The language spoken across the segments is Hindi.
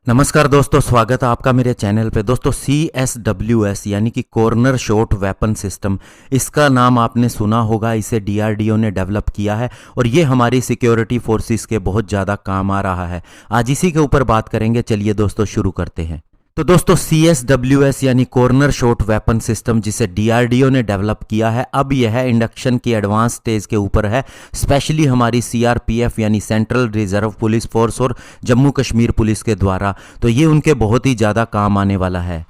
नमस्कार दोस्तों, स्वागत है आपका मेरे चैनल पे। दोस्तों CSWS यानी कि कॉर्नर शॉट वेपन सिस्टम, इसका नाम आपने सुना होगा। इसे DRDO ने डेवलप किया है और ये हमारी सिक्योरिटी फोर्सेस के बहुत ज़्यादा काम आ रहा है। आज इसी के ऊपर बात करेंगे। चलिए दोस्तों शुरू करते हैं। तो दोस्तों CSWS यानी कॉर्नर शॉट वेपन सिस्टम, जिसे DRDO ने डेवलप किया है, अब यह इंडक्शन की एडवांस स्टेज के ऊपर है। स्पेशली हमारी CRPF यानी सेंट्रल रिजर्व पुलिस फोर्स और जम्मू कश्मीर पुलिस के द्वारा। तो ये उनके बहुत ही ज़्यादा काम आने वाला है।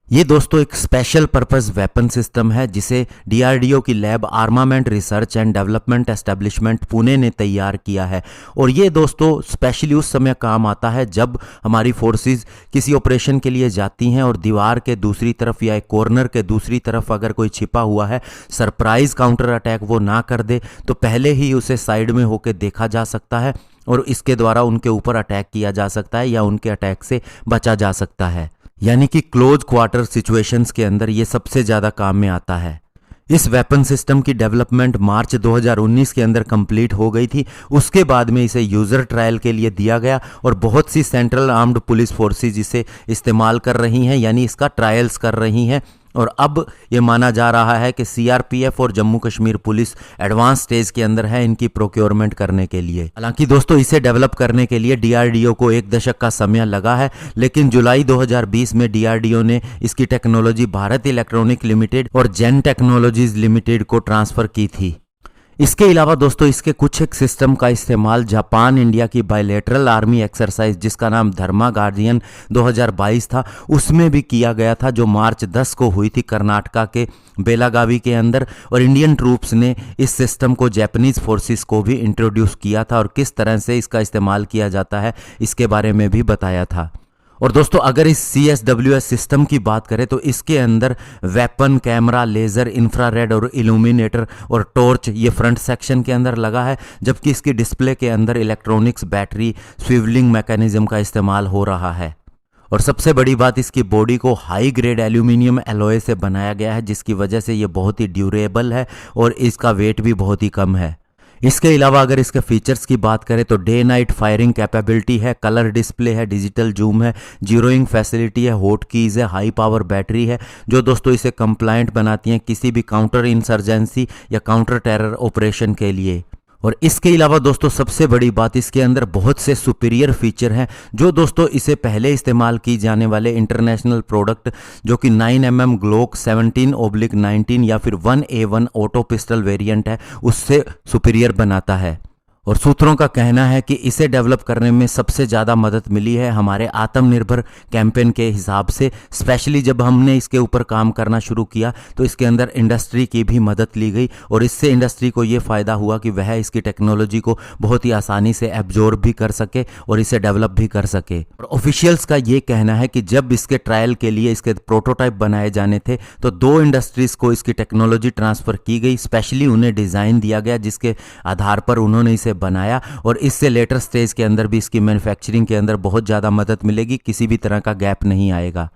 ये दोस्तों एक स्पेशल पर्पस वेपन सिस्टम है जिसे DRDO की lab armament research and development establishment Pune ने तैयार किया है। और ये दोस्तों स्पेशली उस समय काम आता है जब हमारी फोर्सेस किसी ऑपरेशन के लिए जाती हैं और दीवार के दूसरी तरफ या एक कॉर्नर के दूसरी तरफ अगर कोई छिपा हुआ है, सरप्राइज काउंटर अटैक वो ना कर दे, तो पहले ही उसे साइड में होकर देखा जा सकता है और इसके द्वारा उनके ऊपर अटैक किया जा सकता है या उनके अटैक से बचा जा सकता है। यानी कि क्लोज क्वार्टर सिचुएशंस के अंदर ये सबसे ज़्यादा काम में आता है। इस वेपन सिस्टम की डेवलपमेंट मार्च 2019 के अंदर कंप्लीट हो गई थी। उसके बाद में इसे यूज़र ट्रायल के लिए दिया गया और बहुत C central armed police forces इसे इस्तेमाल कर रही हैं, यानी इसका ट्रायल्स कर रही हैं। और अब ये माना जा रहा है कि CRPF और Jammu Kashmir police advance stage के अंदर है इनकी प्रोक्योरमेंट करने के लिए। हालांकि दोस्तों इसे डेवलप करने के लिए DRDO को 1 दशक का समय लगा है, लेकिन जुलाई 2020 में DRDO ने इसकी टेक्नोलॉजी भारत इलेक्ट्रॉनिक लिमिटेड और जेन टेक्नोलॉजीज लिमिटेड को ट्रांसफ़र की थी। इसके अलावा दोस्तों इसके कुछ एक सिस्टम का इस्तेमाल जापान इंडिया की बायलैटरल आर्मी एक्सरसाइज, जिसका नाम धर्मा गार्डियन 2022 था, उसमें भी किया गया था, जो मार्च 10 को हुई थी कर्नाटका के बेलागावी के अंदर। और इंडियन ट्रूप्स ने इस सिस्टम को जापानीज फोर्सेस को भी इंट्रोड्यूस किया था और किस तरह से इसका इस्तेमाल किया जाता है इसके बारे में भी बताया था। और दोस्तों अगर इस CSWS सिस्टम की बात करें तो इसके अंदर वेपन, कैमरा, लेज़र, इंफ्रारेड और इल्यूमिनेटर और टॉर्च ये फ्रंट सेक्शन के अंदर लगा है, जबकि इसकी डिस्प्ले के अंदर इलेक्ट्रॉनिक्स, बैटरी, स्विवलिंग मैकेनिज्म का इस्तेमाल हो रहा है। और सबसे बड़ी बात, इसकी बॉडी को हाई ग्रेड एल्यूमिनियम एलॉय से बनाया गया है, जिसकी वजह से ये बहुत ही ड्यूरेबल है और इसका वेट भी बहुत ही कम है। इसके अलावा अगर इसके फीचर्स की बात करें तो डे नाइट फायरिंग कैपेबिलिटी है, कलर डिस्प्ले है, डिजिटल जूम है, जीरोइंग फैसिलिटी है, हॉट कीज़ है, हाई पावर बैटरी है, जो दोस्तों इसे कंप्लायंट बनाती हैं किसी भी काउंटर इंसर्जेंसी या काउंटर टेरर ऑपरेशन के लिए। और इसके अलावा दोस्तों सबसे बड़ी बात, इसके अंदर बहुत से सुपीरियर फीचर हैं जो दोस्तों इसे पहले इस्तेमाल की जाने वाले इंटरनेशनल प्रोडक्ट जो कि 9mm ग्लोक 17/19 या फिर 1A1 ऑटो पिस्टल वेरिएंट है, उससे सुपीरियर बनाता है। और सूत्रों का कहना है कि इसे डेवलप करने में सबसे ज़्यादा मदद मिली है हमारे आत्मनिर्भर कैंपेन के हिसाब से। स्पेशली जब हमने इसके ऊपर काम करना शुरू किया तो इसके अंदर इंडस्ट्री की भी मदद ली गई और इससे इंडस्ट्री को ये फ़ायदा हुआ कि वह इसकी टेक्नोलॉजी को बहुत ही आसानी से एब्जॉर्ब भी कर सके और इसे डेवलप भी कर सके। और ऑफिशियल्स का ये कहना है कि जब इसके ट्रायल के लिए इसके प्रोटोटाइप बनाए जाने थे तो 2 इंडस्ट्रीज़ को इसकी टेक्नोलॉजी ट्रांसफ़र की गई। स्पेशली उन्हें डिज़ाइन दिया गया जिसके आधार पर उन्होंने इसे बनाया और इससे लेटर स्टेज के अंदर भी इसकी मैन्युफैक्चरिंग के अंदर बहुत ज़्यादा मदद मिलेगी, किसी भी तरह का गैप नहीं आएगा।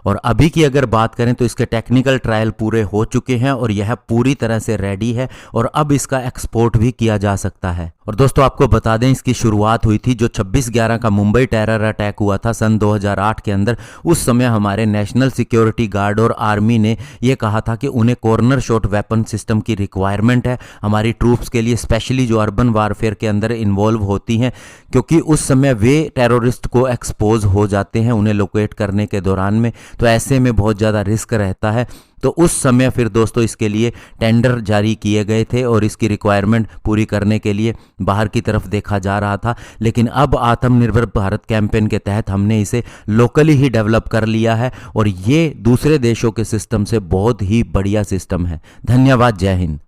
और अभी की अगर बात करें तो इसके टेक्निकल ट्रायल पूरे हो चुके हैं और यह पूरी तरह से रेडी है और अब इसका एक्सपोर्ट भी किया जा सकता है। और दोस्तों आपको बता दें, इसकी शुरुआत हुई थी जो 26/11 का मुंबई टेरर अटैक हुआ था सन 2008 के अंदर। उस समय हमारे नेशनल सिक्योरिटी गार्ड और आर्मी ने यह कहा था कि उन्हें कॉर्नर शॉट वेपन सिस्टम की रिक्वायरमेंट है हमारी ट्रूप्स के लिए, स्पेशली जो अर्बन वारफेयर के अंदर इन्वॉल्व होती हैं, क्योंकि उस समय वे टेररिस्ट को एक्सपोज हो जाते हैं उन्हें लोकेट करने के दौरान में, तो ऐसे में बहुत ज़्यादा रिस्क रहता है। तो उस समय फिर दोस्तों इसके लिए टेंडर जारी किए गए थे और इसकी रिक्वायरमेंट पूरी करने के लिए बाहर की तरफ देखा जा रहा था। लेकिन अब आत्मनिर्भर भारत कैंपेन के तहत हमने इसे लोकली ही डेवलप कर लिया है और ये दूसरे देशों के सिस्टम से बहुत ही बढ़िया सिस्टम है। धन्यवाद। जय हिंद।